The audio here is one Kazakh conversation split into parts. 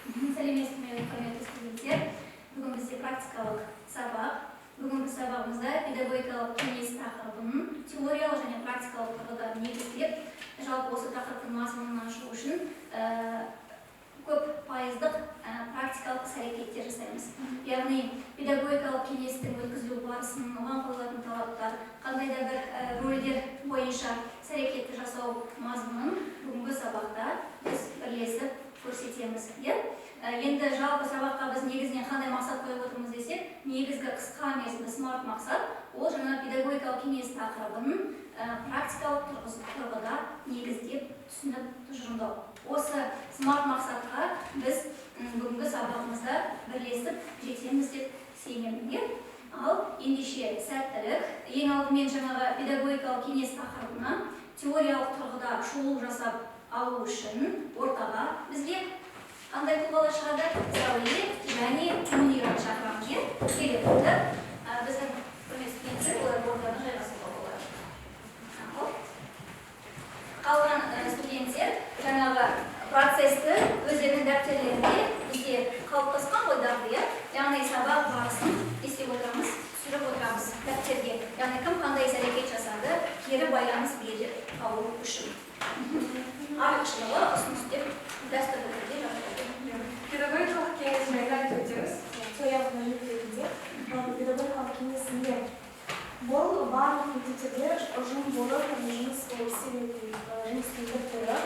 Сәлеметсіздер, құрметті студенттер. Бүгін бізде практикалық сабақ. Бүгінгі сабағымызда педагогикалық кеңес тақырыбын теориялық және практикалық тұрғыда негіздеп, жалпы осы тақырыптың мазмұнын ашу үшін көп пайыздық практикалық іс-әрекеттер жасаймыз. Яғни педагогикалық кеңестің өткізілу барысын, оған қойылатын талаптар, қандай да бір рөлдер бойынша іс-әрекетті жасау мазмұнын бүгінгі сабақта біз бірлесіп көрсетеміз. Енді жалпы сабаққа біз негізінен қандай мақсат қойып отырмыз десек, негізгі қысқа мерзімді смарт мақсат ол жаңа педагогикалық кеңес тақырыбын практикалық тұрғыда негіздеп түсініп тұжырымдау. Осы смарт мақсатқа біз бүгінгі сабағымызда бірлесіп жетеміз деп сенемін. Ал ендеше сәттілік, ең алдымен жаңағы педагогикалық кеңес тақырыбына теориялық тұрғыда шолу жасап алу үшін ортаға бізге қандай тұлғалар шығады? Сәуле және Мунира шақырамыз. Келіп отыр. Біздің құрметті студенттер олар ортаны жайғасуға болады. Қалған студенттер жаңағы процесті өздерінің дәптерлерінде бізде қалыптасқан ғой дағды, яғни сабақ барысын естіп отырамыз, түсіріп отырамыз дәптерге. Яғни кім қандай іс-әрекет жасады, кері байланыс беріп алу үшін. Артықшылығы ұсыныс деп дәстүрлі түрде жазылады. Педагогикалық кеңес жайлы айтып өтеміз. Теориялық мәліметтерінде педагогикалық кеңесінде бұл барлық мектептерде ұжым болып жұмыс жұмыстың бір түрі.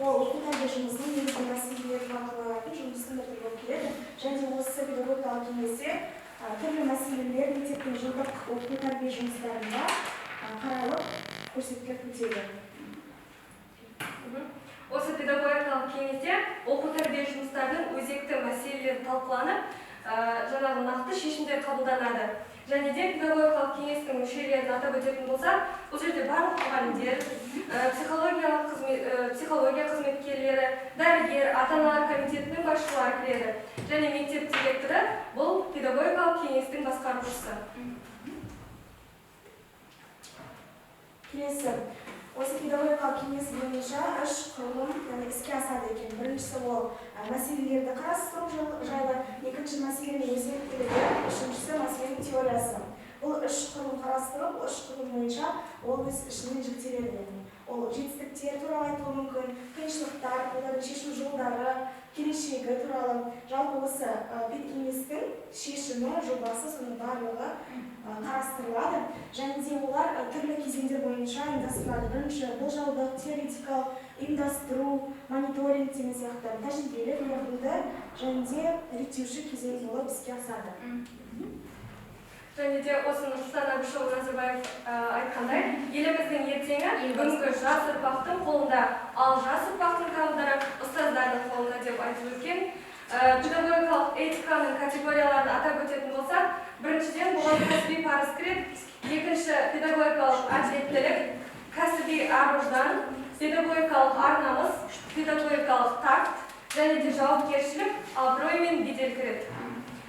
Ол оқу тәрбие жұмысының негізгі мәселелері талқыланатын жұмыстың бір түрі болып келеді. Және осы педагогикалық кеңесте түрлі мәселелер мектептің жылдық оқу тәрбие жұмыстарында қаралып көрсетіліп өтеді. Осы педагогикалық кеңесте оқу тәрбие жұмыстарының өзекті мәселелері талқыланып, жаңағы нақты шешімдер қабылданады. Және де педагогикалық кеңестің мүшелерін атап өтетін болсақ, бұл жерде барлық мұғалімдер, психология қызметкерлері, дәрігер, ата-аналар комитетінің басшылары кіреді. Және мектеп директоры бұл педагогикалық кеңестің басқарушысы. Келесі, осы педагогикалық кеңес бойынша үш құрылым іске асады екен. Біріншісі ол мәселелерді қарастыру жайлы, екінші мәселенің өзектілігі, үшіншісі мәселенің теориясы. Бұл үш құрылым қарастырып, үш құрылым бойынша ол өз ішінен жіктеледі. Ол жетістіктер туралы айтылуы мүмкін, қиыншылықтар, олардың шешу жолдары, келешегі туралы. Жалпы осы педкеңестің шешімі, жобасы, соның барлығы қарастырылады. Және де олар түрлі кезеңдер бойынша ұйымдастырылады. Бірінші болжаулық, теоретикалық, ұйымдастыру, мониторинг деген сияқты тәжірибелік, қорытынды және де реттеуші кезең болып іске асады. Және де осы Нұрсұлтан Әбішұлы Назарбаев айтқандай, еліміздің ертеңі бүгінгі жас ұрпақтың қолында, ал жас ұрпақтың тағдыры ұстаздардың қолында деп айтып өткен. Педагогикалық этиканың категорияларын атап өтетін болсақ, біріншіден бұған кәсіби парыз кіреді, екінші педагогикалық әділеттілік, кәсіби ар-ождан, педагогикалық ар-намыс, педагогикалық такт және де жауапкершілік, абырой мен бедел кіреді.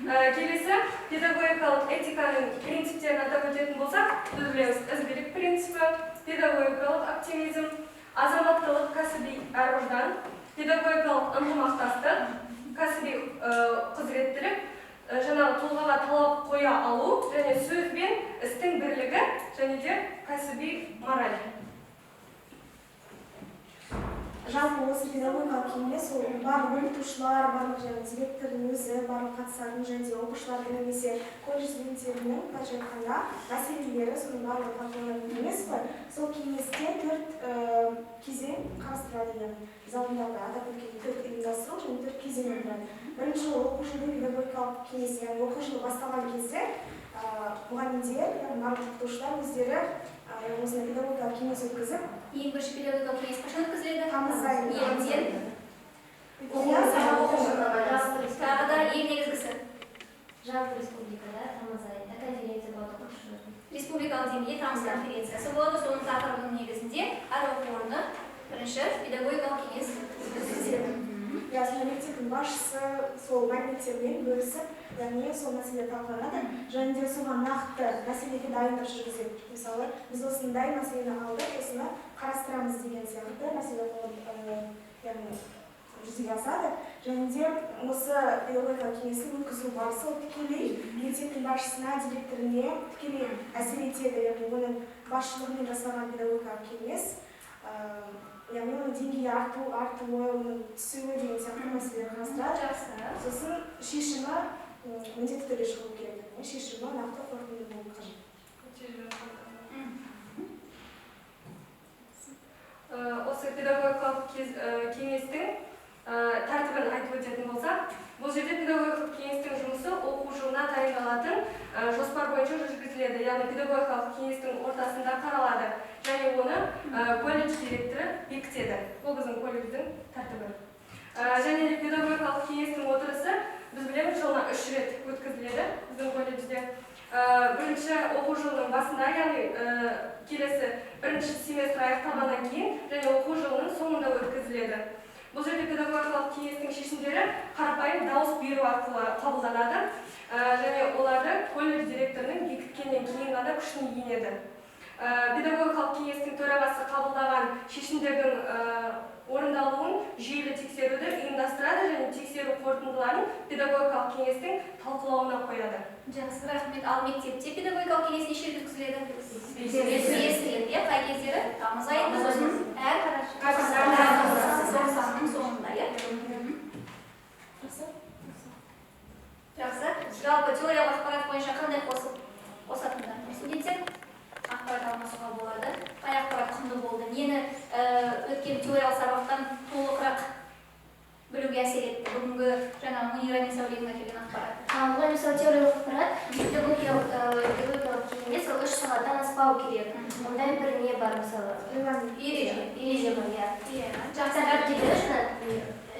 Келесі педагогикалық этиканың принциптерін атап өтетін болсақ, біз білеміз ізгілік принципі, педагогикалық оптимизм, азаматтылық, кәсіби ар-ождан, педагогикалық ынтымақтастық, кәсіби құзыреттілік, жаңағы тұлғаға талап қоя алу және сөз бен істің бірлігі және де кәсіби мораль. Жалпы осы педагогикалық кеңес ол барлық оқытушылар, барлық директордың өзі, барлық қатысатын және де оқушылардың немесе колледж студенттерінің былайша айтқанда мәселелері соның барлығы талқыланатын емес қой. Сол кеңесте төрт кезең қарастырылады, яғни біз алдында атап өткен төрт ұйымдастыру және төрт кезең тұрады. Бірінші оқу жылы педагогикалық кеңес, яғни оқу жылы басталған кезде мұғалімдер, барлық оқытушылар өздері осындай педагогикалық кеңес өткізіп, Ең бірінші педагогикалық кеңес қашан өткізіледі? Тамыз айында. Тағы да ең негізгісі жалпы республикада тамыз айында конференция болады оқушылардың. республикалық деңгейде тамыз конференциясы болады. Соның тақырыбының негізінде әр оқу орны бірінші педагогикалық кеңес өткізеді. Яғни мектептің басшысы сол мәліметтермен бөлісіп, яғни сол мәселе талқыланады, және де соған нақты мәселеге дайындық жүргізеді. Мысалы, біз осындай мәселені алдық, осыны қарастырамыз деген сияқты мәселе жүзеге асады. Және де осы педагогикалық кеңестің өткізу барысы тікелей мектептің басшысына, директоріне тікелей әсер етеді. Яғни оның басшылығымен жасалған педагогикалық кеңес, яғни оның деңгейі артуы, оның түсуі деген сияқты мәселелер қарастырады. Сосын шешімі міндетті түрде шығу керек. Шешімі нақты қорытынды болуы қажет. Осы педагогикалық кеңестің тәртібін айтып өтетін болсақ, бұл жерде педагогикалық кеңестің жұмысы оқу жылына дайындалатын жоспар бойынша жүргізіледі. Яғни педагогикалық кеңестің ортасында қаралады және оны колледж директоры бекітеді. Бұл біздің колледждің тәртібі. Және педагогикалық кеңестің отырысы біз білеміз жылына 3 рет өткізіледі біздің колледжде. Бірінші оқу жылының басында, яғни келесі бірінші семестр аяқталғаннан кейін және оқу жылының соңында өткізіледі. Бұл жерде педагогикалық кеңестің шешімдері қарапайым дауыс беру арқылы қабылданады және оларды колледж директорының бекіткеннен кейін ғана күшіне енеді. Педагогикалық кеңестің төрағасы қабылдаған шешімдердің орындалуын жүйелі тексеруді ұйымдастырады және тексеру қорытындыларын педагогикалық кеңестің талқылауына қояды. Жақсы, рахмет. Ал мектепте педагогикалық кеңес неше рет өткізіледі? Естіледі, қай кездері? Тамыз айында сосын әр тоқсанның соңында, иә? Жақсы. Жалпы теориялық ақпарат бойынша қандай қосатындар? Студенттер ақпарат алмасуға болады. Қай ақпарат құнды болды? Нені өткен теориялық сабақтан толығырақ білуге әсер етті? Бүгінгі жаңа Мунира мен Сәуленің әкелген ақпарат. Бұл мысалы теориялық ақпарат, педагогикалық кеңес 3 сағаттан аспау керек. Ондай бір не бар мысалы? Ереже бар, иә. Жақсы.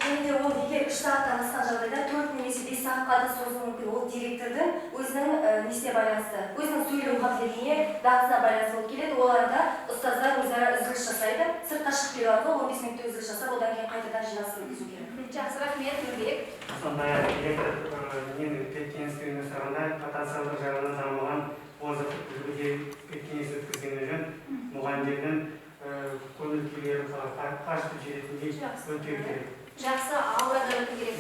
Және де ол егер 3 сағаттан асқан жағдайда 4 немесе 5 сағатқа да созуы мүмкін. Ол директордың өзінің несіне байланысты, өзінің сөйлеу қабілетіне, дағдысына байланысты болып келеді. Оларда ұстаздар өзара үзіліс жасайды. Сыртқа шығып келу арқылы 15 минутта үзіліс жасап, одан кейін қайтадан жиналыс өткізу керек. Жақсы, рахмет, Нұрбек. Сондай-ақ директор кеңесті ұйымдастырғанда потенциалдық жағынан дамыған озық кеңес өткізгені жөн мұғалімдердің көңіл-күйлерін қашып жететіндей өтеу керек. Жақсы, аурада өту керек.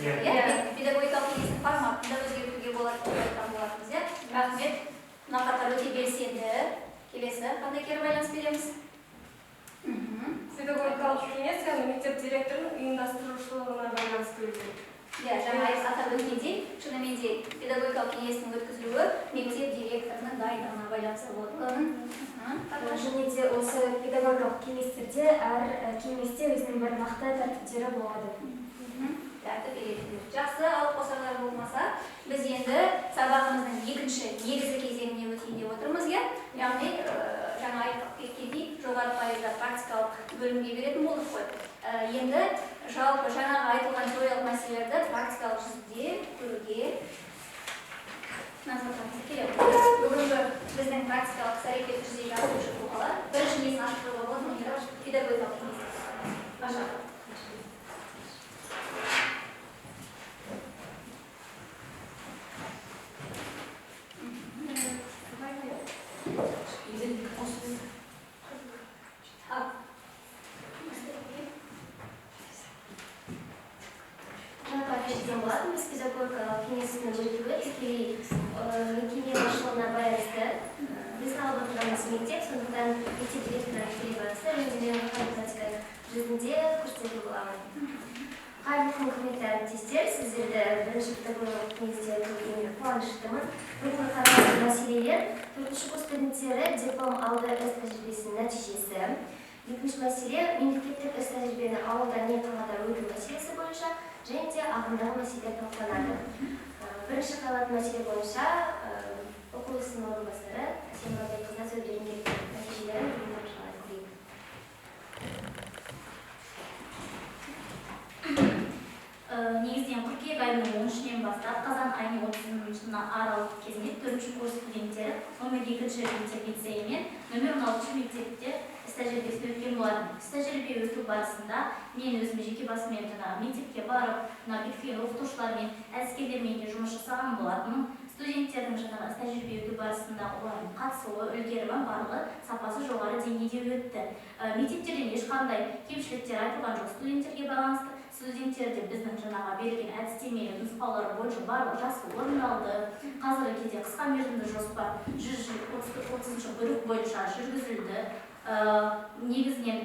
Педагогикалық кеңестің форматында өзгертуге болады деп айтқан болатынбыз, иә? Рахмет. Мынақаттар өте белсенді. Келесі, қандай кері байланыс береміз? Педагогикалық кеңес яғни мектеп директорының ұйымдастырушылығына байланысты өтеді. Иә, жаңа атап өткендей, шынымен де педагогикалық кеңестің өткізілуі мектеп директорының дайындығына байланысты болады. Және де осы педагогикалық кеңестерде әр кеңесте өзінің бір нақты тәртіптері болады. Тәртіп береді. Жақсы, ал қосарлар болмаса, біз енді сабағымыздың екінші негізгі кезеңіне өтейін деп отырмыз, иә? Яғни жаңа айтып кеткендей, жоғары пайызда практикалық бөлімге беретін болдық қой. Енді жалпы жаңағы айтылған теориялық мәселелерді практикалық жүзде көруге назарларыңызды келемін. Бүгінгі біздің практикалық іс-әрекет жүзеге асырушы тұлғалар бірінші несін ашып қоюға болады, Мунира педагогикалық кеңес. Ашады. Біз педагогикалық кеңестің өтуі тікелей мекеме басшылығына байланысты. Біз алып отырғанымыз мектеп, сондықтан мектеп директорына тікелей байланысты және де практика жүзінде көрсететін боламын. Қайырлы күн, құрметті әріптестер, сіздерді бірінші педагогикалық кеңесте көргеніме қуаныштымын. Бүгінгі қаралатын мәселелер 4-ші курс студенттері диплом алды іс тәжірибесінің нәтижесі. Екінші мәселе мемлекеттік іс тәжірибені ауылда не қалада өту мәселесі бойынша және де ағымдағы мәселелер талқыланады. Бірінші қаралатын мәселе бойынша оқу ісінің орынбасары Әсема Бекқызына сөз берген нәтижелерін бүгін қарай көрейік. Негізден қыркүйек айының 13-нен бастап қазан айының 30-ына аралық кезінде 4-ші курс студенттері номер 2-ші мектеп лицейі мен номер 16-ші мектепте іс тәжірибесін өткен болатын. Іс тәжірибе өту барысында мен өзім жеке басыммен мектепке барып, бекітілген оқытушылармен, әдіскерлермен жұмыс жасаған болатын. Студенттердің іс тәжірибе өту барысында олардың қатысуы, үлгерімі барлығы сапасы жоғары деңгейде өтті. Мектептерден ешқандай кемшіліктер айтылған жоқ студенттерге байланысты. студенттер де біздің жаңағы берілген әдістемелік нұсқаулар бойынша барлық жақсы орындалды. Қазіргі кезде қысқа мерзімді жоспар 130 бөлік бойынша жүргізілді. Негізінен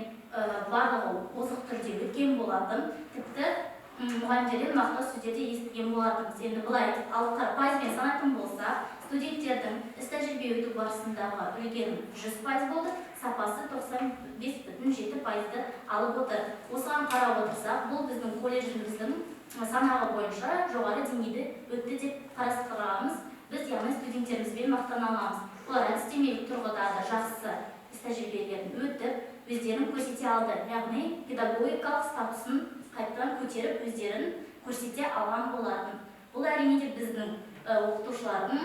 барлығы озық түрде өткен болатын. Тіпті мұғалімдерден нақты сөздерді естіген болатынбыз. Енді былай пайызбен санайтын болса, студенттердің іс-тәжірибе өту барысындағы үлгерім 100% болды, сапасы 95,7%-ді алып отыр. Осыған қарап отырсақ, бұл біздің колледжіміздің санағы бойынша жоғары деңгейде өтті деп қарастырамыз. Біз яғни студенттерімізбен мақтана аламыз. Олар әдістемелік тұрғыда да жақсы іс-тәжірибелерін өтіп, өздерін көрсете алды. Яғни педагогикалық статусын қайттан көтеріп, өздерін көрсете алған болатын. Бұл әрине де біздің оқытушылардың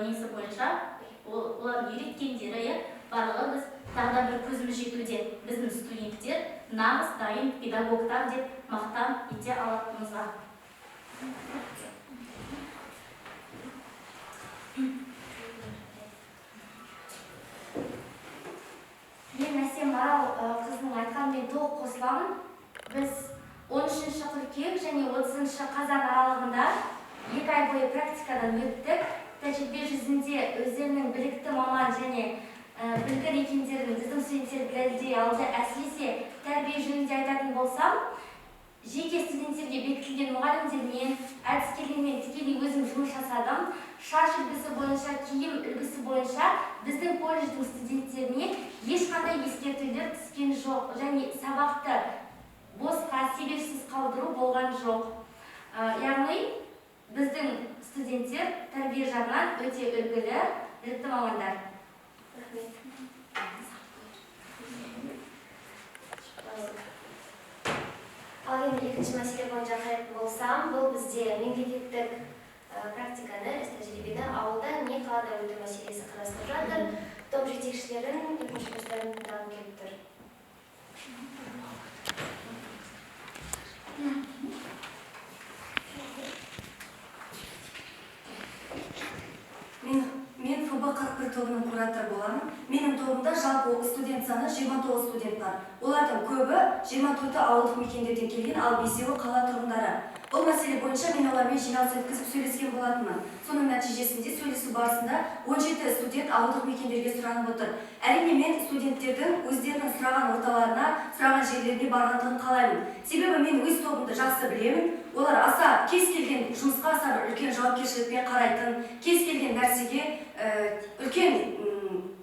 несі бойынша, олардың үйреткендері, барлығы біз тағы да бір көзіміз жетуде. Біздің студенттер нағыз дайын педагогтар деп мақтан ете алатынымызға. Мен Әсем Арал қызының айтқанымен толық қосыламын. Біз 13-ші қыркүйек және 30-ші қазан аралығында 2 ай бойы практикадан өттік. Тәжірибе жүзінде өздерінің білікті маман және білгір екендерін біздің студенттер дәлелдей алды. Әсіресе тәрбие жөнінде айтатын болсам, жеке студенттерге бекітілген мұғалімдермен, әдіскерлермен тікелей өзім жұмыс жасадым. Шаш үлгісі бойынша, киім үлгісі бойынша біздің колледждің студенттеріне ешқандай ескертулер түскен жоқ және сабақты босқа себепсіз қалдыру болған жоқ. Яғни біздің студенттер тәрбие жағынан өте үлгілі, білікті мамандар. Ал енді екінші мәселе бойынша қарайтын болсам, бұл бізде мемлекеттік практиканы, іс-тәжірибені ауылда не қалада өту мәселесі қарастырылып жатыр. Топ жетекшілерін, екінші курстарын тыңдағым келіп тұр. Мен ФБ-41 тобының кураторы боламын. Менің тобымда жалпы студент саны 29 студент бар. Олардың көбі 24-і ауылдық мекендерден келген, ал 5-і қала тұрғындары. Бұл мәселе бойынша мен олармен жиналыс өткізіп сөйлескен болатынмын. Соның нәтижесінде сөйлесу барысында 17 студент ауылдық мекендерге сұранып отыр. Әрине мен студенттердің өздерінің сұраған орталарына, сұраған жерлеріне барғандығын қалаймын. Себебі мен өз тобымды жақсы білемін. Олар аса кез келген жұмысқа аса үлкен жауапкершілікпен қарайтын, кез келген нәрсеге үлкен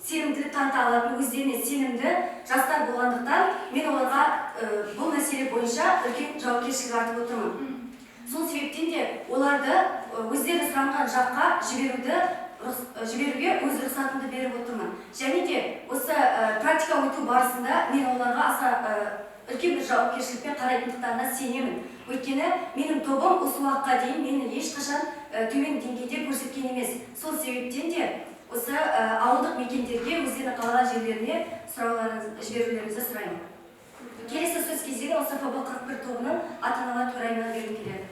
сенімділік таныта алатын, өздеріне сенімді жастар болғандықтан мен оларға бұл мәселе бойынша үлкен жауапкершілік артып отырмын. Сол себептен де оларды өздері сұранған жаққа жіберуге өз рұқсатымды беріп отырмын. Және де осы практика өту барысында мен оларға аса үлкен бір жауапкершілікпен қарайтындықтарына сенемін. Өйткені менің тобым осы уақытқа дейін мені ешқашан төмен деңгейде көрсеткен емес. Сол себептен де осы ауылдық мекендерге өздерінің қалаған жерлеріне жіберулеріңізді сұраймын. Келесі сөз кезегі осы ФБ-41 тобының ата-аналар төрайымына беріліп келеді.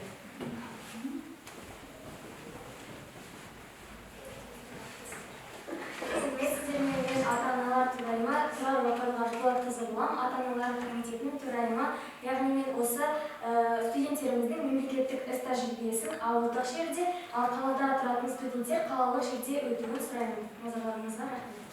Мен ата-аналар төрайымы Тұрар Қарлығашқызы болам, ата-аналар комитетінің төрайымы. Яғни мен осы студенттеріміздің мемлекеттік іс-тәжірибесін ауылдық жерде, ал қалада тұратын студенттер қалалық жерде өтуін сұраймын. Назарларыңызға рахмет.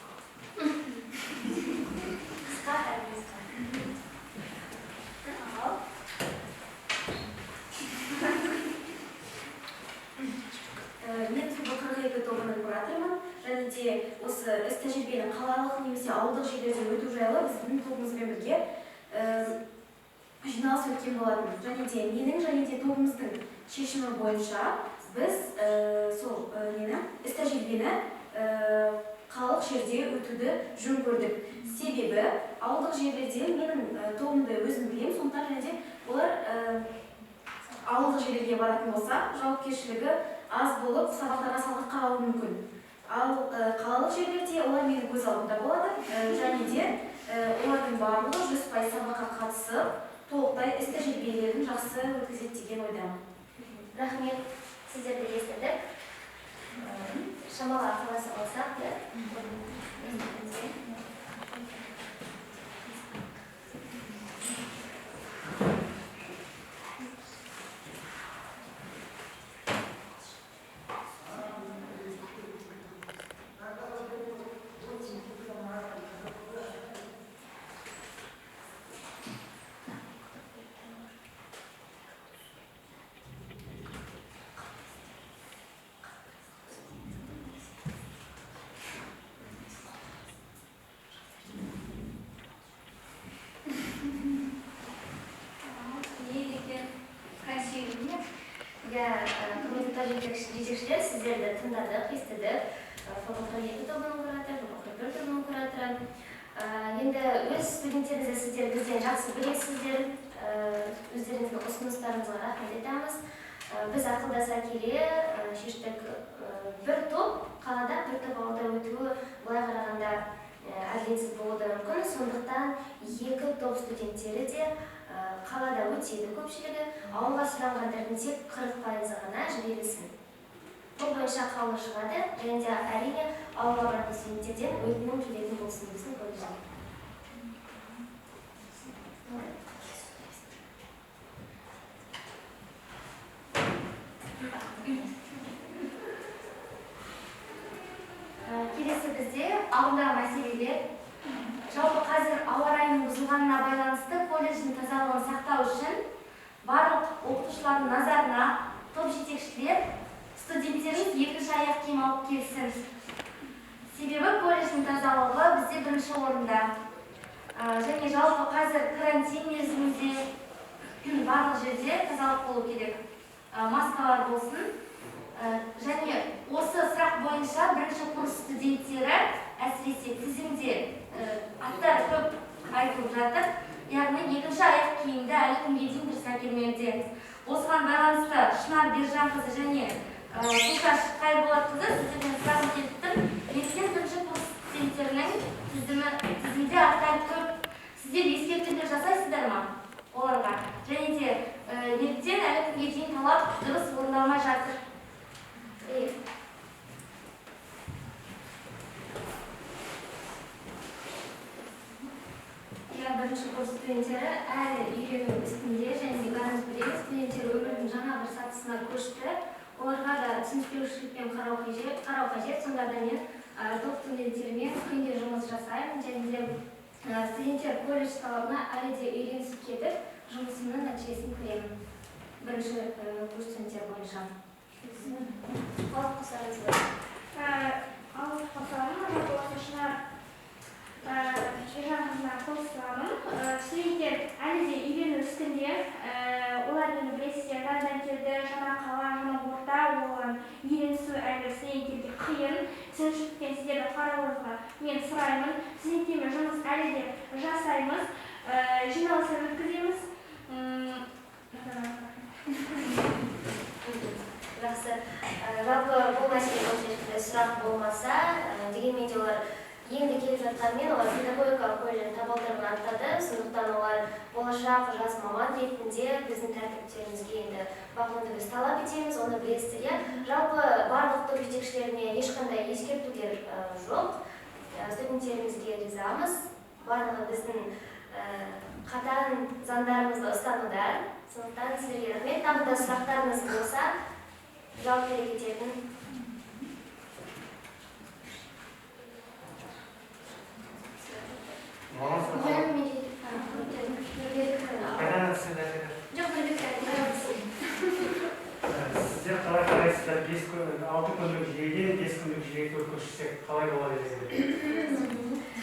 Мен ФБ-42 тобының кураторымын. Және де осы іс-тәжірибенің қалалық немесе ауылдық жерлерде өту жайлы біздің тобымызбен бірге жиналыс өткен болатын. Және де менің және де тобымыздың шешімі бойынша біз сол іс-тәжірибені қалалық жерде өтуді жөн көрдік. Себебі ауылдық жерлерде менің тобымды өзім білемін, сондықтан және де олар ауылдық жерлерге баратын болса, жауапкершілігі аз болып, сабақтарға салғырт қалуы мүмкін. Ал қалалық жерлерде олар менің көз алдымда болады, және де олардың барлығы 100% сабаққа қатысып, толықтай іс-тәжірибелерін жақсы өткізеді деген ойдамын. Рахмет, сіздерді естідік. Шамалы ақыласа болсақ, иә, құрметті жетекшілер, сіздерді тыңдадық, естідік. ФБХ 2 тобының кураторы, ФБХ 1 тобының кураторы. Енді өз студенттеріңізді сіздер бізден жақсы білесіздер. Өздеріңіздің ұсыныстарыңызға рахмет айтамыз. Біз ақылдаса келе шештік бір топ қалада, бір топ ауылда өтуі былай қарағанда әділетсіз болуы мүмкін. Сондықтан екі топ студенттері де қалада өтеді көпшілігі. Ауылға сұранғандардың тек 40% ғана жіберілсін. Бұл бойынша қаулы шығады, және де әрине ауылға баратын студенттерден өтінім келетін болсын біздің колледжге. Келесі бізде алдындағы мәселелер. Жалпы қазір ауа райының бұзылғанына байланысты колледждің тазалығын сақтау үшін барлық оқытушылардың назарына топ жетекшілер студенттеріміз екінші аяқ киім алып келсін. Себебі колледждің тазалығы бізде бірінші орында. Және жалпы қазір карантин мерзімінде барлық жерде тазалық болу керек. Маскалар болсын. Және осы сұрақ бойынша бірінші курс студенттері әсіресе тізімде аттар көп айтылып жатыр. Яғни екінші аяқ киімді әлі күнге дейін дұрыс әкелмеуде. Осыған байланысты Шынар Бержанқызы және Сушаш Қайболатқызы сіздерден сұрағым келіп тұр. Неліктен бірінші курс студенттерінің тізімде аттар көп? Сіздер ескертулер жасайсыздар ма оларға? Және де неліктен әлі күнге дейін талап дұрыс орындалмай жатыр? Бірінші курс студенттері әлі үйрену үстінде, және бәріміз білеміз, студенттер өмірдің жаңа бір сатысына көшті. Оларға да түсініспеушілікпен қарау қажет. Сонда да мен топ студенттермен күнде жұмыс жасаймын, және де студенттер колледж талабына әлі де үйренісіп кетіп, жұмысымның нәтижесін көремін. Бірінші курс студенттер бойынша. Қалып қосарыңыз бар. Алып қосарым, Шынар Бержанқызына қосыламын. Студенттер әлі де үйрену үстінде, олар енді білесіздер, карантинде жаңа қала, жаңа орта болған үйренісу әлі студенттерге қиын. Түсінушіліктен сіздерді қарауыңызға мен сұраймын. Студенттермен жұмыс әлі де жасаймыз, жиналыстар өткіземіз. Жақсы. Жалпы бұл мәселе бойынша сұрақ болмаса, дегенмен де олар енді келіп жатқанмен олар педагогикалық колледждің табалдырығын аттады. Сондықтан олар болашақ жас маман ретінде біздің тәртіптерімізге енді бағынуды біз талап етеміз, оны білесіздер. Жалпы барлық топ жетекшілеріне ешқандай ескертулер жоқ. Студенттерімізге ризамыз. Барлығы біздің қатаң заңдарымызды ұстануда. Сондықтан сіздерге рахмет. Тағы да сұрақтарыңыз болса, жауап бере кететін. Сіздер қалай қарайсыздар? 6 күндік жүйеден 5 күндік жүйеге көшсек қалай болады дегенде?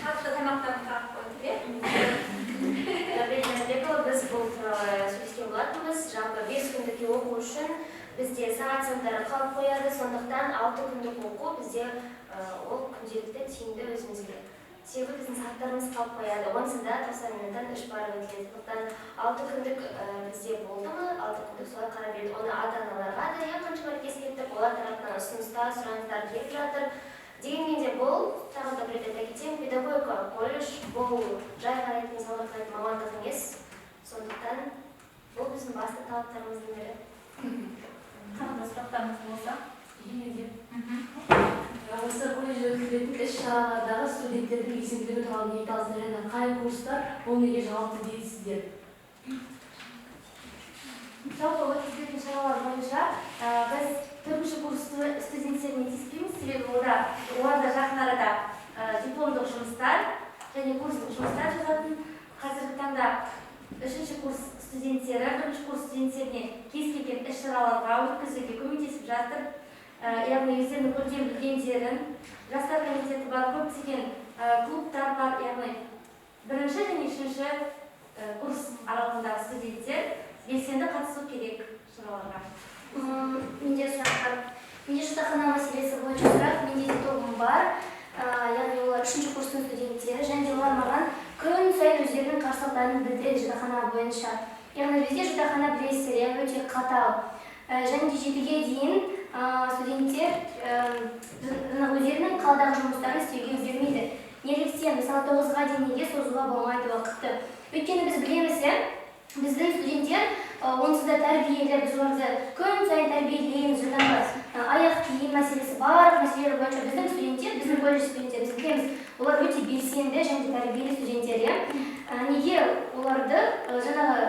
Қатты тамақтан қарап қойды. Біз бұл туралы сөйлескен болатынбыз. Жалпы 5 күндік оқу үшін бізде сағат санаттары қалып қояды. Сондықтан 6 күндік оқу бізде ол күнделікті тиімді өзімізге. Себебі біздің сағаттарымыз қалып қояды. Онсыз да 90 минуттан 3 барып өтіледі. Сондықтан 6 күндік бізде болды ма? 6 күндік солай қарап береді. Оны ата-аналарға да қанша мәрте ескерттік, олар тарапынан ұсыныстар, сұраныстар келіп жатыр. Дегенмен де бұл, тағы да бір рет айта кетейін, педагогикалық колледж бұл жай қарайтын, салғырт қарайтын мамандық емес. Сондықтан бұл біздің басты талаптарымыздың бірі. Тағы да сұрақтарыңыз болса? Осы колледж өткізілетін іс-шаралардағы студенттердің белсенділігі туралы не айтасыздар, және қай курстар ол неге жауапты дейсіздер? Жалпы өткізілетін шаралар бойынша біз 4-ші курс студенттеріне тиіспейміз, себебі оларда жақын арада дипломдық жұмыстар және курстық жұмыстар жазатын. Қазіргі таңда 3-ші курс студенттері 1-ші курс студенттеріне кез келген іс-шараларға өткізуге көмектесіп жатыр. Яғни өздерінің көрген білгендерін, жастар комитеті бар, көптеген клубтар бар. Яғни 1-ші және 3-ші курс аралығындағы студенттер белсенді қатысу керек шараларға. мақсаттарын білдіреді жатақхана бойынша. Яғни бізде жатақхана білесіздер, өте қатал. Және де 7-ге дейін студенттер өздерінің қаладағы жұмыстарын істеуге үлгермейді. Неліктен мысалы 9-ға дейін неге созуға болмайды уақытты? Өйткені біз білеміз, біздің студенттер онсыз да тәрбиелі, біз оларды күн сайын тәрбиелейміз, жаңағы аяқ киім мәселесі бар, мәселелер бойынша біздің студенттер, біздің колледж студенттері, біз білеміз, олар өте белсенді және тәрбиелі студенттер. Неге оларды жаңағы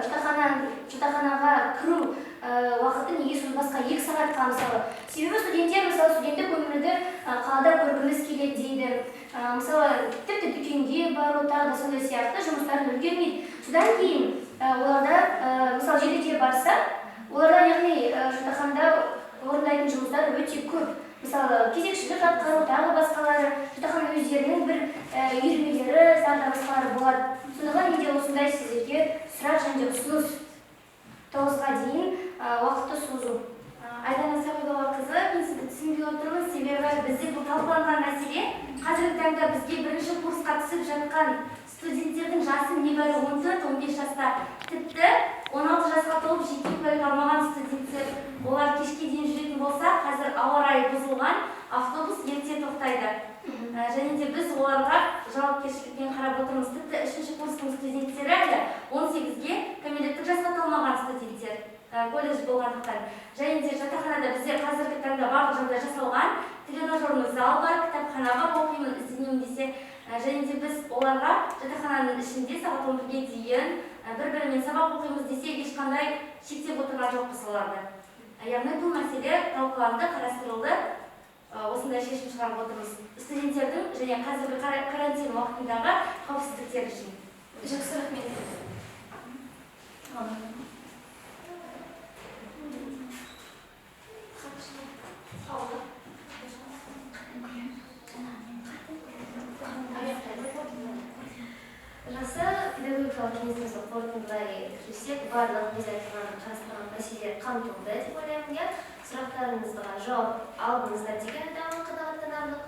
жатақханаға кіру уақыты неге созбасқа 2 сағатқа мысалы? Себебі студенттер мысалы студенттік өмірді қалада көргіміз келеді дейді. Мысалы тіпті дүкенге бару, тағы да сондай сияқты жұмыстарын үлгермейді. Содан кейін оларда мысалы 7-ге барса, оларда яғни жатақханада орындайтын жұмыстар өте көп. Мысалы кезекшілік атқару, тағы басқалары, жатақхана өздерінің бір үйірмелері, тағы басқалары болады. Сондықтан менде осындай сіздерге сұрақ және ұсыныс 9-ға дейін уақытты созу. Айдана Сағидоллақызы, мен сізді түсінбей отырмын, себебі бізде бұл талқыланған мәселе қазіргі таңда бізге бірінші курсқа түсіп жатқан студенттердің жасы небәрі 14-15 жаста, тіпті 16 жасқа толып жеке куәлік алмаған студенттер, олар кешке дейін жүретін болса, қазір ауа райы бұзылған, автобус ерте тоқтайды. Және де біз оларға жауапкершілікпен қарап отырмыз. Тіпті 3-ші курстың студенттері 18-ге кәмелеттік жасқа толмаған студенттер, колледж болғандықтан. Және де жатақханада бізде қазіргі таңда барлық жағдай жасалған, тренажерный зал бар, кітапханаға оқимын, ізденемін десе. Және де біз оларға жатақхананың ішінде сағат 11-ге дейін бір-бірімен сабақ оқимыз десе, ешқандай шектеп отырған жоқпыз оларды. Яғни бұл мәселе талқыланды, қарастырылды. Осындай шешім шығарып отырмыз. Студенттердің және қазіргі карантин уақытындағы қауіпсіздіктер үшін. Жақсы, рахмет. Жақсы, педагогикалық кеңесіміздің қорытындылай түсек, барлық біз айтылған қарастырған мәселелер қамтылды деп ойлаймын. Сұрақтарыңызға жауап алдыңыздар деген қанағаттанарлық.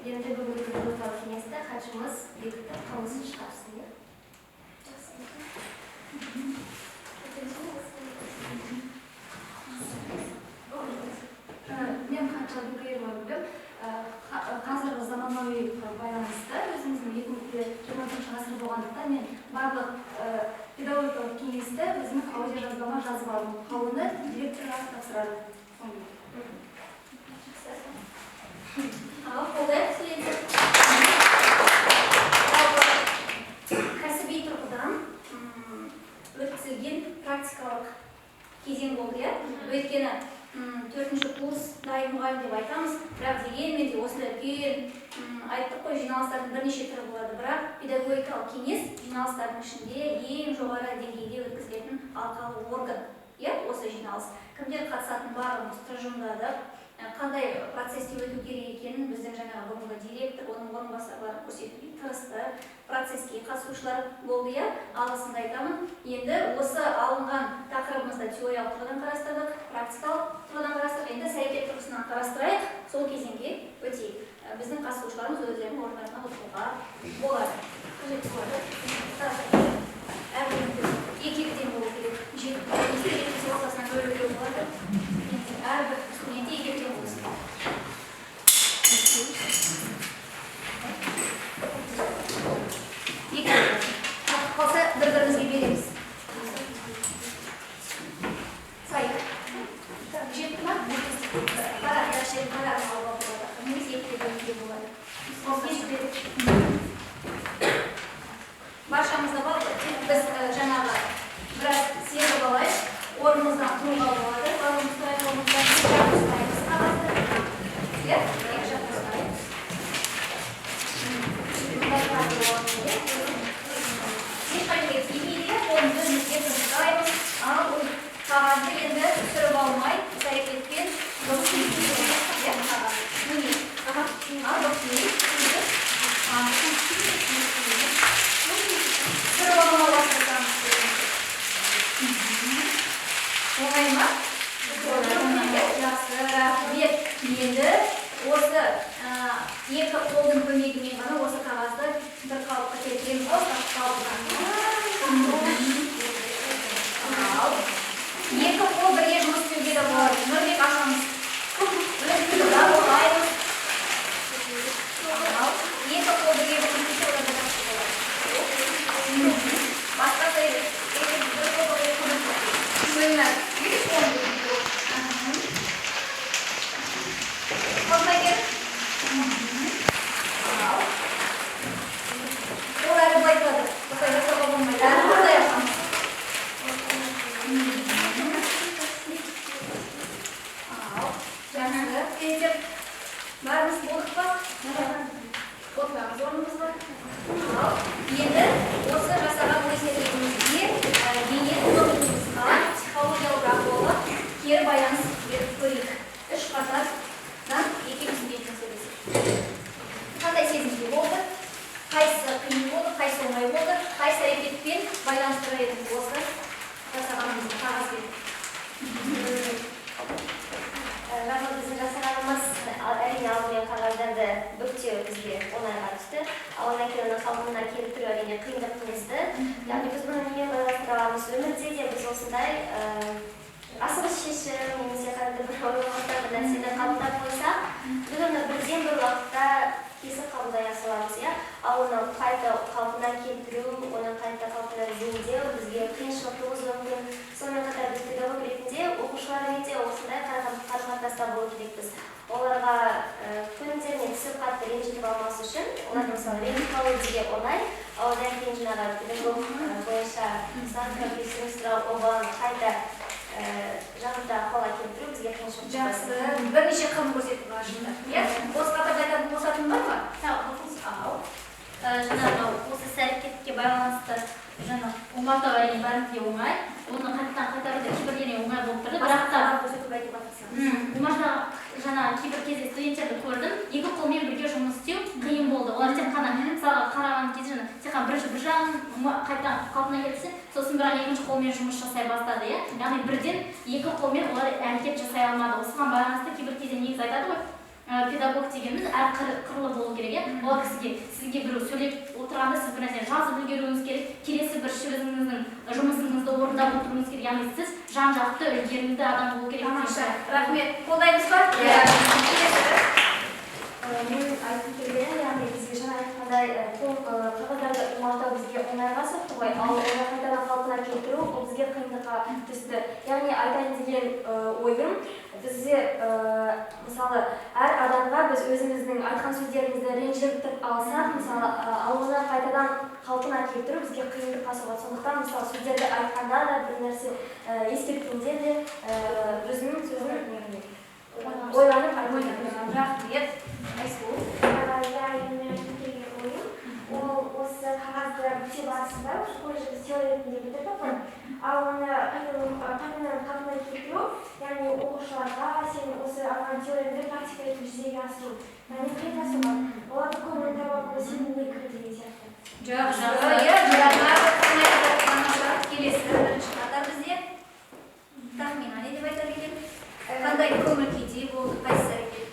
Енді бүгінгі педагогикалық кеңесті хатшымыз бекітіп қаулысын шығарсын. Мен хатшы Абдукаирова қазіргі заманауи байланысты өзіміздің 2020 ғасыр болғандықтан мен барлық педагогикалық кеңесті өзімнің аудиожазбама жазып алдым. Қаулыны директорға тапсырадым. Қолдайық студенттер. Кәсіби тұрғыдан өткізілген практикалық кезең болды. Өйткені 4-ші курс дайын мұғалім деп айтамыз, бірақ дегенмен де осындай үлкен айттық қой, жиналыстардың бірнеше түрі болады, бірақ педагогикалық кеңес жиналыстардың ішінде ең жоғары деңгейде өткізілетін алқалы орган. Осы жиналыс. Кімдер қатысатын барлығымыз тұжырымдадық, қандай процесте өту керек екенін біздің жаңағы бұрынғы директор, оның орынбасарлары көрсетуге тырысты, процеске қатысушылар болды. Алғысымды айтамын. Енді осы алынған тақырыбымызда теориялық тұрғыдан қарастырдық, практикалық тұрғыдан қарастырдық, енді саясат тұрғысынан қарастырайық, сол кезеңге өтейік. Біздің қатысушыларымыз өздерінің орындарына отыруға болады. Қажет болады. Екі-екіден болу керек. Жеті ортасынан бөлуге болады. Әрбір студентте екі-екіден болсын. Қалса бір-бірімізге береміз. Сайық. Жетті ма? Қара, дәршері қара алға болады. Немесе екі-екіден болады. Ол кешіп баршамызда бар, біз жаңағы біраз сеніп алайық, орнымыздан тұруға болады. Балымыз тұрайық, орнымыздан жақ ұстаймыз қағазды. Екі жақ ұстаймыз. Ешқайда тимейді, қолымызды нүкте ұстаймыз. Ал қағазды енді түсіріп алмай, әрекетпен дұрыс нүкте қағазды. Ал дұрыс нүкте. Оңай ма? Жақсы, рахмет. Енді осы екі қолдың көмегімен ғана осы қағазды bir kalıpta keltirelim. Екі қол бірге жұмыс істеуге де болады. Нұрбек ашамыз. Өзімізді олаймыз. Екі қол бірге жұмыс істеуге де болады. Басқасы бір қол бірге жұмыс істеуге. Үш қол бірге. Қостай кел. Ол әрі былай тұрады. Бұқай жасауға болмайды. Әрі бұқай ашамыз. Бәріміз болдық па? Отырамыз орнымызға. Енді осы жасаған өсиетімізге дене қызығушылығымызға психологиялық ахуалы кері байланыс беріп көрейік. Үш қатардан екеумізбен сөйлесейік. Қандай сезімде болды? Қайсы қиын болды, қайсы оңай болды? Қайсы әрекетпен байланыстыра едіңіз осы жасағанымызды қағазбен? Жалпы біздің жасағанымыз әрине алдымен қағаздарды бүктеу бізге оңайға түсті. Ал одан кейін оны қалпына келтіру әрине қиындық туғызды. Яғни біз бұны немен байланыстыра аламыз? Өмірде де біз осындай асығыс шешім немесе қандай бір ойламастан бір нәрсені қабылдап қойсақ, біз оны бірден бір уақытта кесіп қабылдай аламыз, иә? Ал оны қайта қалпына келтіру, оны қайта қалпына жөндеу бізге қиыншылық туғызуы мүмкін. Сонымен қатар біз педагог ретінде оқушылармен де осындай қарым-қатынаста болу керекпіз. Оларға көңілдеріне түсіп қатты ренжітіп алмас үшін, оларды мысалы ренжітіп алу бізге оңай, ал одан кейін жаңағы педагог бойынша профессионалдық сұрау ол баланы қайта жағымды ахуалға келтіру бізге қиыншылық Жақсы. Бірнеше қырын көрсетіп баршында. Иә? Осы қатарда айтатын қосатын бар ма? Жаңағы осы іс-әрекетке байланысты жаңа оңалту әрине бәрімізге оңай. Оны қайтадан қайтаруда кейбірлеріне оңай болып тұрды. Бірақ та жаңа кейбір кезде студенттерді көрдім, екі қолмен бірге жұмыс істеу қиын болды. Олар тек қана мысалға қараған кезде тек қана бір жағын қайтадан қалпына келтірсе, сосын бірақ екінші қолмен жұмыс жасай бастады, иә? Яғни бірден екі қолмен олар әрекет жасай алмады. Осыған байланысты кейбір кезде негізі айтады ғой, педагог дегеніміз әр қырлы болу керек, иә? Ол кісіге сізге біреу сөйлеп отырғанда сіз бір нәрсені жазып үлгеруіңіз керек, келесі бір өзіңіздің жұмысыңызды орындап отыруыңыз керек. Яғни сіз жан-жақты үлгерімді адам болу керек. Рахмет. Қолдаймыз ба? Мен айтып келгенім, яғни бізге жаңа айтқандай қағаздарды оңалту бізге оңайға соқты ғой, ал оны қайтадан қалпына келтіру ол бізге қиындыққа түсті. Яғни айтайын деген ойым, бізде мысалы әр адамға біз өзіміздің айтқан сөздерімізді ренжітіп алсақ, мысалы ал оны қайтадан қалпына келтіру бізге қиындыққа соғады. Сондықтан мысалы сөздерді айтқанда да бір нәрсе ескерткенде де өзінің сөзін ойланып айтып Рахмет. Ол осы қағазды бүкте барысында колледжде теория ретінде бітірдік қой. Ал оны қайтадан қалпына келтіру, яғни оқушыларға сен осы алған теорияны практика ретінде жүзеге асыру. Яғни қиын асыру. Оларды көңілін табуға сенімге кіру деген сияқты. Жақсы. Иә, келесі бірінші қатар бізде. Тахмина не деп айтар едім? Қандай көңіл күйде болды, қайсы әрекет?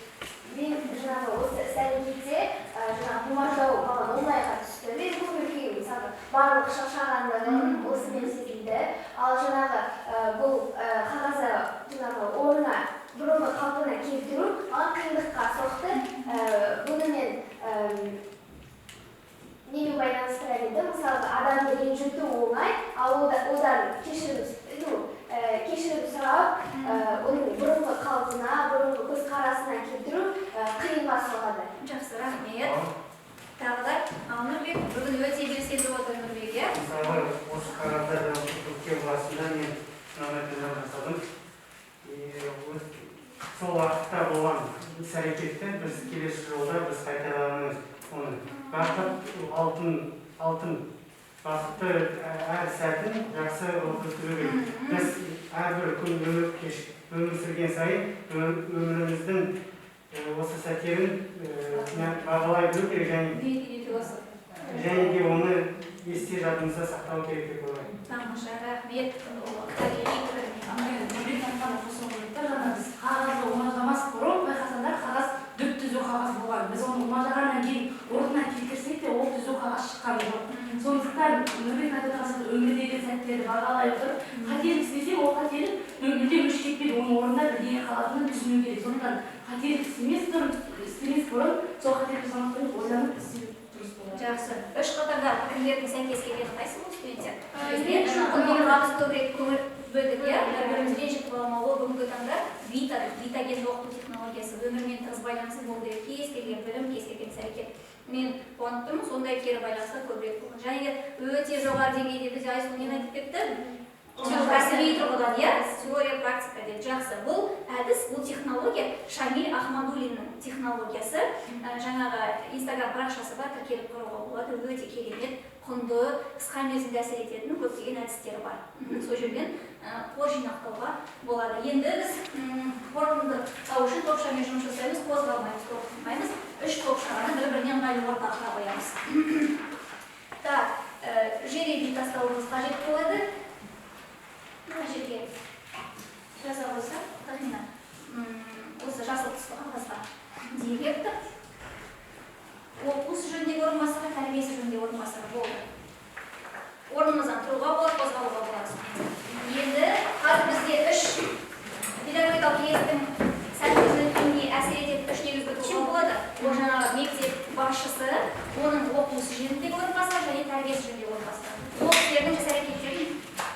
Мен жаңағы осы іс-әрекетте жаңағы бумаждау маған оңайға түсті. Мен көңіл күйім мысалы барлық шаршағандығым осымен сезілді. Ал жаңағы бұл қағазды жаңағы орнына бұрынғы қалпына келтіру маған қиындыққа соқты. Бұны мен неге байланыстыра едім? Мысалы адамды ренжіту оңай, ал одан кешірім сұрап, оның бұрынғы қалпына, бұрынғы көзқарасына келтіру қиынға соғады. Жақсы, рахмет. Тағы да Нұрбек, бүгін өте белсенді отыр Нұрбек, иә? Мысалы, осы қағаздарды бүктеу барысында мен мынандай жасадым. Сол уақытта болған іс-әрекетті біз келесі жолда біз қайталамыз оны. Алтын бақытты әр сәтін жақсы өткізу керек. Біз әрбір күн өмір сүрген сайын өміріміздің осы сәттерін бағалай білу керек және де оны есте жадымызда сақтау керек деп ойлаймын. Тамаша, рахмет. Біз қағазды оңажамас бұрын байқасаңдар қағаз түзу қағаз болған. Біз оны оңажағаннан кейін орнына келтірсек те ол түзу қағаз сәттерді бағалай отырып, қателік істесем, ол қателік мүлдем өшіп кетпейді, оның орнында бірдеңе қалатынын түсіну керек. Сондықтан қателік істемес бұрын сол қателікті санақтырып ойланып істеу дұрыс болады. Жақсы. Үш қатарда пікірлердің сәйкес келгені қайсы бұл студенттер? Көбірек көңіл бөлдік, иә? Бір-бірімізді ренжітіп алмауы бүгінгі таңда витаген оқыту технологиясы өмірмен тығыз байланысты болу керек. Кез келген білім, кез келген іс-әрекет. Мен қуанып тұрмын, сондай кері байланыстар көбірек болған. Және өте жоғары деңгейде бізде Айсұлу нені айтып кетті? Кәсіби тұрғыдан, иә? Теория, практика деп. Жақсы. Бұл әдіс, бұл технология Шамиль Ахмадулиннің технологиясы. Жаңағы Инстаграм парақшасы бар, тіркеліп көруге болады. Өте керемет, құнды, қысқа мерзімде әсер ететін көптеген әдістері бар. Сол жерден қор жинақтауға болады. Енді біз қорытынды тапу үшін топшамен жұмыс жасаймыз, қозғалмаймыз, тоқтамаймыз. Үш топшаны бір-біріне ыңғайлы ортаға қоямыз. Так, жер еден тастауымыз қажет болады. Мына жерге жаза қойса, тағина осы жасыл түсті қағазға директор, оқусы жөніндегі орынбасары, тәрбиесі жөніндегі орынбасары болды. Орнымыздан тұруға болады, қозғалуға болады. Енді қазір бізде үш педагогикалық кеңестің сәтсіз өтуіне әсер ететін үш негізгі тұлға болады. Ол жаңағы мектеп басшысы, оның оқусы жөніндегі орынбасары және тәрбиесі жөніндегі орынбасары. Ол кісілердің іс-әрекеттерін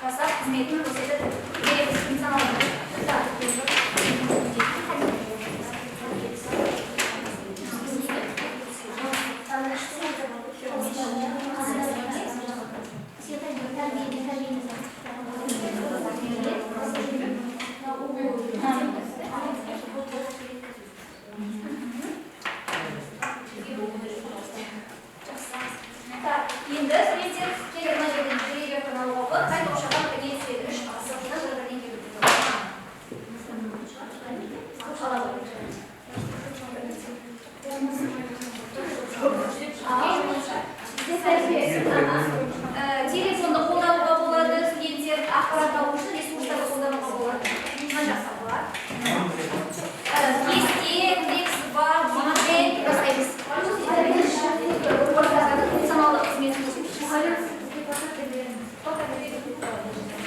жасап, қызметін көрсетіп, береміз функционалды. Енді студенттер келер мына жерден директорын алуға болады. Қай топшаға бірге түседі? Үш топшадан бір-бірден келіп телефонды қолдануға болады, студенттер ақпарат алу үшін ресурстарды қолдануға болады. Мына жақта бар. Кесте, индекс бар, модель жасаймыз. Функционалдық қызметін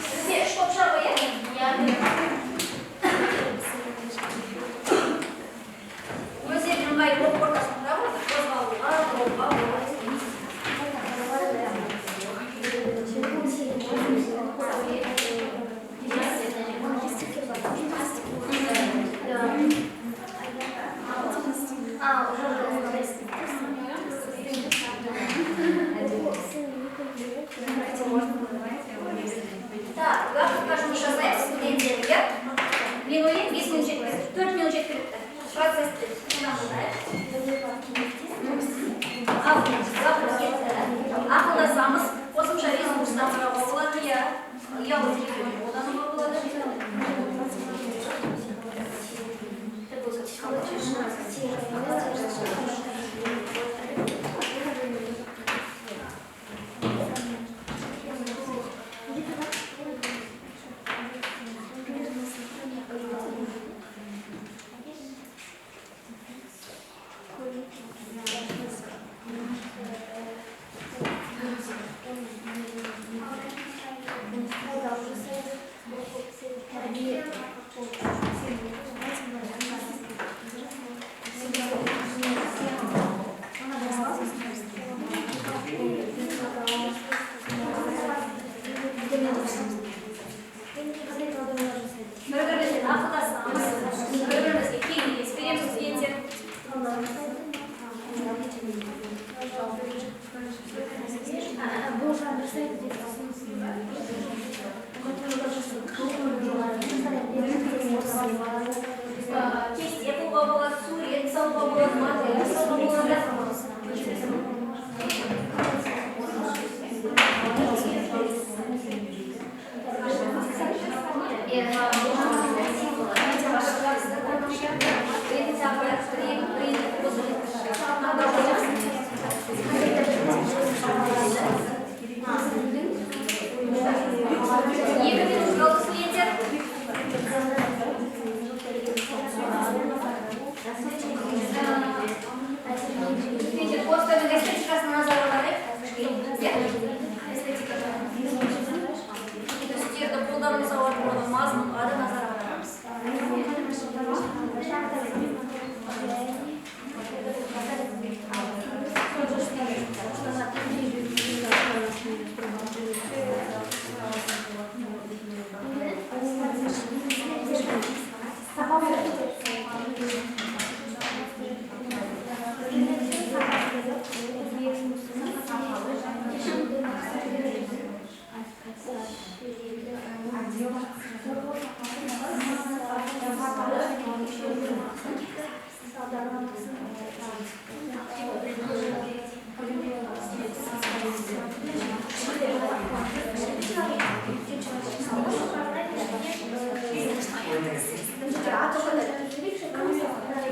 бізде үш топша ғой, өздерінің ыңғайлы оқу ортасын құрап отыр, қозғалуға, тұруға болады. Так, уақытқа жұмыс жасаймыз студенттерге. Мен ойлаймын 5 минут жеткілікті, 4 минут жеткілікті. Процесті ақылдасамыз, қосымша ресурстар қарауға болады, ұялы телефон қолдануға болады. Бір-бірімізбен ақылдасамыз, бір-бірімізге кеңес береміз студенттер. Кесте болуға болады, сурет салуға болады, модель салуға болады.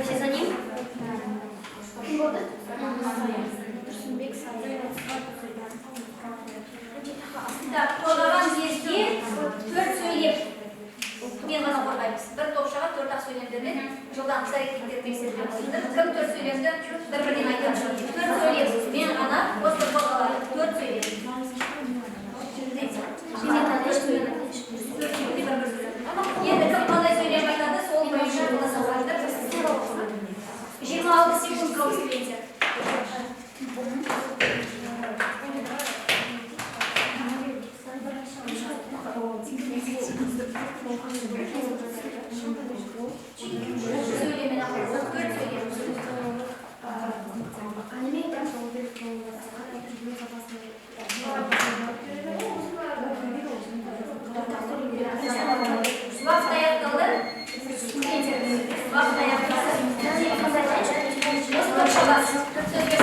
Все за ним? Так, қорғаған жерге 4 сөйлеп. Мен ғана қорғаймыз. Бір топшаға 4-ақ сөйлемдермен жылдан әрекеттер тексерілген болсындар. Кім 4 сөйлемді бір-бірден айтады. 4 сөйлеп. Мен ғана осы қорғалады. 4 сөйлеп. Енді кім қандай сөйлем айтады, сол бойынша бұл сауалдар 26 секунд қалып студенттер. Вақыт аяқталды. Вақыт аяқталды. Осы топшаға сөзге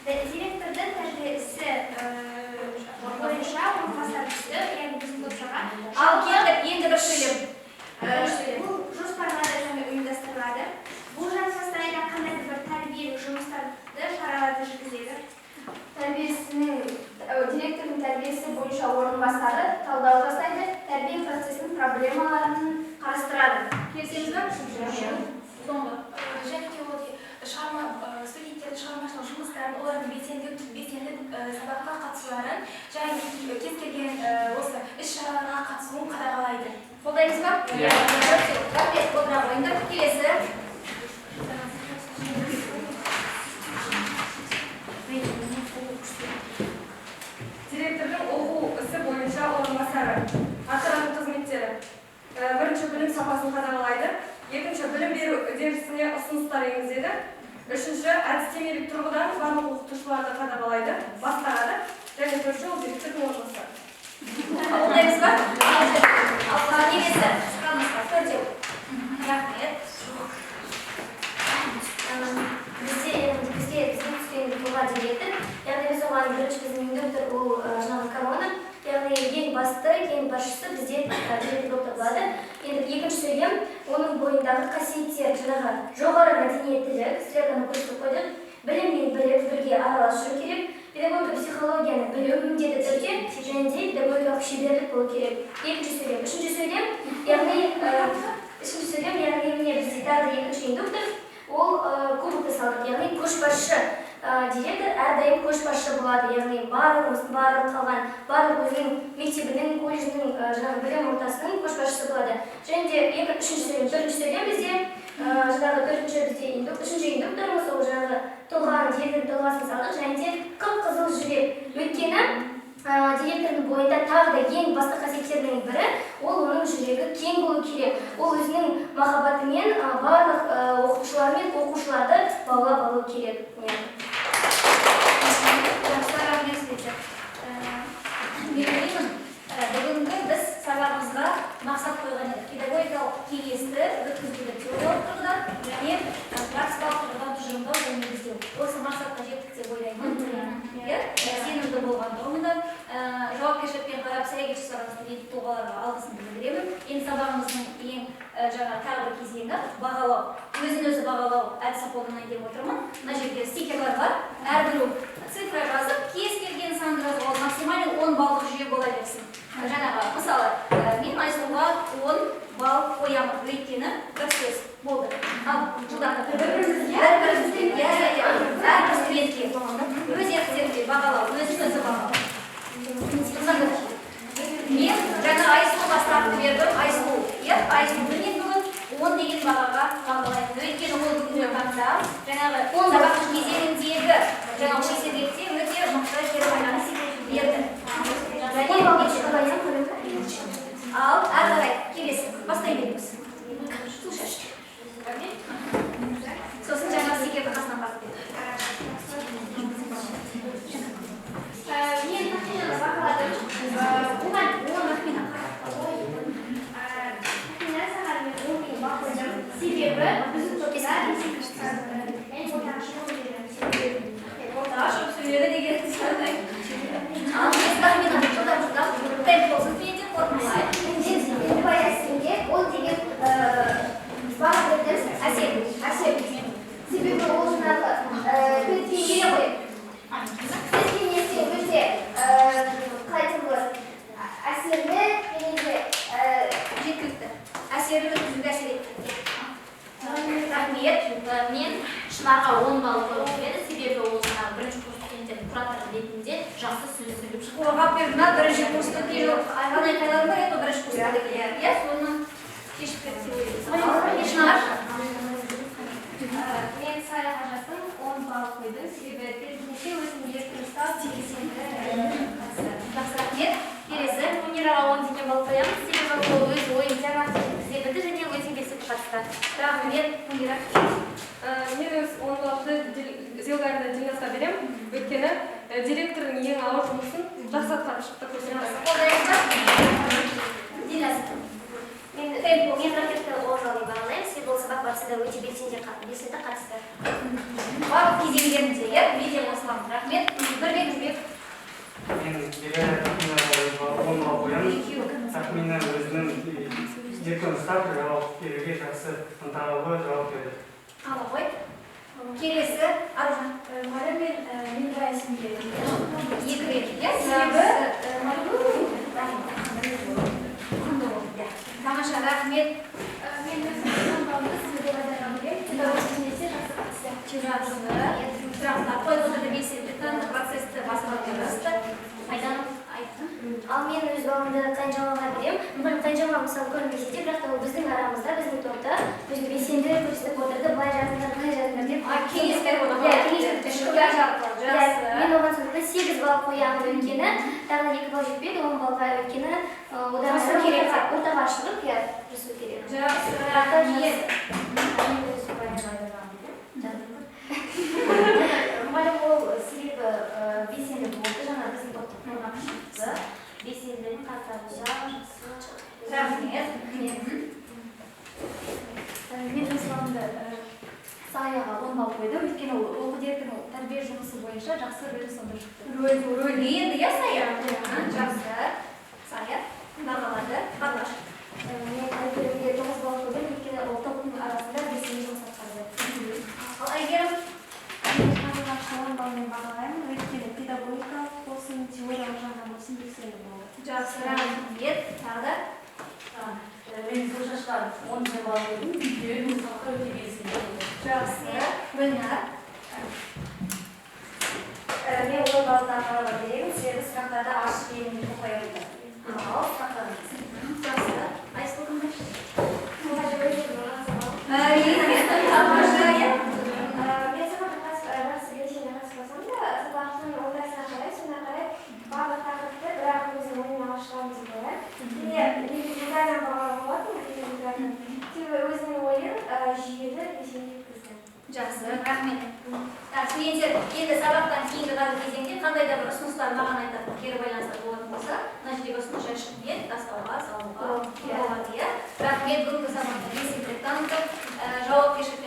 директордың тәжірибесі бойынша орынбасар түсті, яғни біздің топшаға. Ал енді бір сөйлем. Бұл жоспарларды және ұйымдастырылады. Бұл жан составында қандай бір тәрбиелік жұмыстарды шараларды жүргізеді. Директордың тәрбиесі бойынша орынбасары талдау жасайды, тәрбие процесінің проблемаларын қарастырады. Келсеңіз бе? Соңғы. Және де студенттердің шығармашылық жұмыстарын, олардың белсенді сабаққа қатысуларын, және кез келген осы іс-шараларға қатысуын қадағалайды. Қолдаймыз ба? Рахмет, отыра қойыңдар. Келесі. Директордың оқу ісі бойынша орынбасары. Атқаратын қызметтері. Бірінші білім сапасын қадағалайды. Екінші білім беру үдерісіне ұсыныстар енгізеді. Үшінші әдістемелік тұрғыдан барлық оқытушыларды қадағалайды, басқарады. Және төртінші ол директордың орынбасары. Қолдаймыз ба? Ал келесі. Шығармызға. Төртеу. Рахмет. Бізге түскен тұлға директор, яғни біз оған бірінші біздің индуктор ол жаңағы команда, яғни ең басты, ең басшысы бізде директор болып табылады. Енді екінші сөйлем, оның бойындағы қасиеттер, жаңағы жоғары мәдениеттілік, сіздер ғана көрсетіп қойдық, білім мен білік бірге араласу керек, педагогика психологияны білу міндетті түрде, және де педагогикалық шеберлік болу керек. Екінші сөйлем, үшінші сөйлем, яғни міне бізде тағы екінші индуктор, ол кубокты салдық, яғни көшбасшы директор әрдайым көшбасшы болады, яғни барлық өзінің мектебінің, колледжінің жаңағы білім ортасының көшбасшысы болады. Және де үшінші сөйлем, төртінші сөйлем бізде үшінші индукторымыз ол жаңағы тұлғаның директордың тұлғасын салдық, және де қып-қызыл жүрек. Өйткені директордың бойында тағы да ең басты қасиеттерінің бірі, ол оның жүрегі кең болу керек. Ол өзінің махаббатымен барлық оқушылар мен оқушыларды баулап алу керек. Бүгінгі біз сабағымызға мақсат қойған едік. Педагогикалық кеңесті өткізуді теориялық тұрғыдан және практикалық тұрғыдан тұжырымдау және негіздеу. Осы мақсатқа жеттік деп ойлаймын. Сенімді болғандығымды, жауапкершілікпен қарап сәйкес жасаған студент тұлғаларға алғысымды білдіремін. Енді сабағымыздың ең тағы бір кезеңі бағалау. Өзін-өзі бағалау әдісі қолданайын деп отырмын. Мына жерде стикерлер бар. Әрбір цифра жазып, кез келген санды жазып, ол максимально 10 баллық жүйе бола берсін. Жаңағы, мысалы, мен Айсұлуға 10 балл қоямын, өйткені бір сөз болды. Ал жылдары әрбір студентке өз еркіндерінде бағалау, өзін-өзі бағалау. Мен жаңа Айсұлу сабақты бердім Айсұлу. Айсұлуды мен бүгін 10 деген бағаға бағалаймын. Өйткені ол бүгінгі таңда жаңағы сабақтың кезеңіндегі жаңағы есебекте өте мықты кері байланыс берді. Ал ары қарай келесі бастай береміз. Сосын жаңағы секерді қасынан басып берді. Мен тақинаны бақыладым. Оған 10 тақина сағат мен 10 тақина бақыладым. Себебі біздің топта Ортаға шығып сөйледі деген сұрдай. Ал біз тақинаны жылдам темп болсын дегенде формулай. Баясында 10 деген баға бердім. Әсер. Себебі ол жаңағы көтенге ғой. Көтенесі өте қайтымды әсерлі және де Жеткілікті. Әсері өткізуге әсер етті. Рахмет. Мен Шынарға 10 балл қойып береді. Себебі ол жаңағы бірінші курс студенттердің кураторы ретінде жақсы сөз сөйлеп шықты. Қорғап берді ма бірінші курс студенттері қандай қайладыңдар еді бірінші курс студенттері. Иә, соны кешіп кетсе ойлаймын. Шынар. мен саяға жаздым 10 балл қойдым. Себебі тезінше өзім еркін ұстап белсенді Жақсы рахмет. Келесі Мунираға 10 деген балл қоямыз. Себебі ол өз ойын жаңа сезінді және өзін белсенді қатысты. Рахмет, Мунира. Мен өз 10 баллды Зелгарда Динасқа берем. Өйткені директордың ең ауыр жұмысын жақсы атқарып шықты көрсетті. Динас. Мен ракетті 10 баллмен бағалаймын. Себебі ол сабақ барысында өте белсенді қатысты. Барлық кезеңдерінде, иә, видео осылам. Рахмет. Бірбек Жүрбек. Мен Тахмина 10 балл қоямын. Тахмина өзінің еркін ұстап жауап беруге жақсы ынталы жауап берді. Ала қой. Келесі Аружан. Мария мен Мира есімге Екі рет, иә? Тамаша, рахмет. мен өзім 10 баллды сізге базарға берем. Педагогтің жақсы қатысты. Жақсы. Сұрақтар қойылды белсенділіктің процесті басқарып жүрісті. Майданым айтты. Ал мен өз балымды Қанжамаға берем. Мұғалім Қанжама мысалы көрінбесе де, бірақ та ол біздің арамызда, біздің топта өзі белсенді көрсетіп отырды, былай жазыңдар деп. Кеңес беріп отыр. Иә, кеңес беріп мен оған сондықтан 8 балл қоямын өйткені, тағы 2 балл жетпейді, 10 баллға өйткені одан ортаға шығып, иә, жасу керек. Жақсы. Мұғалім ол себебі белсенді болды, жаңа біздің топта қорғап шықты, белсенділігін қатарында Рахмет. мен өз балымды Саяға 10 балл қойдым. Өйткені оқу директорының тәрбие жұмысы бойынша жақсы рөлі сонда шықты. Рөлі енді, иә, Сая? Жақсы. Сая бағалады. Қарлаш. мен Айгерімге 9 балл қойдым, өйткені ол топтың арасында белсенді жұмыс атқарды. Ал Айгерім? Мен Қанжаға 10 баллмен бағалаймын. Өйткені педагогикалық болсын, теориялық жағынан болсын белсенді болды. Жақсы. Рахмет. Тағы да? Мен Гүлшашқа 10 балл қойдым. Үйдің сұраққа өте белсенді болды. Жақсы. Гүлнар. Мен 10 баллдан қарауға беремін. Себебі сұрақтарда ашық елімді қоя білді. Ал сұрақтарымыз. Жақсы. Айсұлу кімді? Мұғалім өте тамаша. Мен сабаққа жақсы белсенді қатыспасам да, сабақтың ортасына қарай, соңына қарай барлық тақырыпты бірақ өзім ойыма ашыламыз болады. Негізі бағалау болатын, себебі өзінің ойын жүйелі белсенді жеткізді. Жақсы. Рахмет. Студенттер, енді сабақтан кейінгі қазір кезеңде қандай да бір ұсыныстар маған айтатын кері байланыстар болатын болса, мына жердегі ұсыныс жәшікпен тастауға, салуға болады, иә. Рахмет. Бүгінгі сабақта белсенділік танытып, жауапкершілік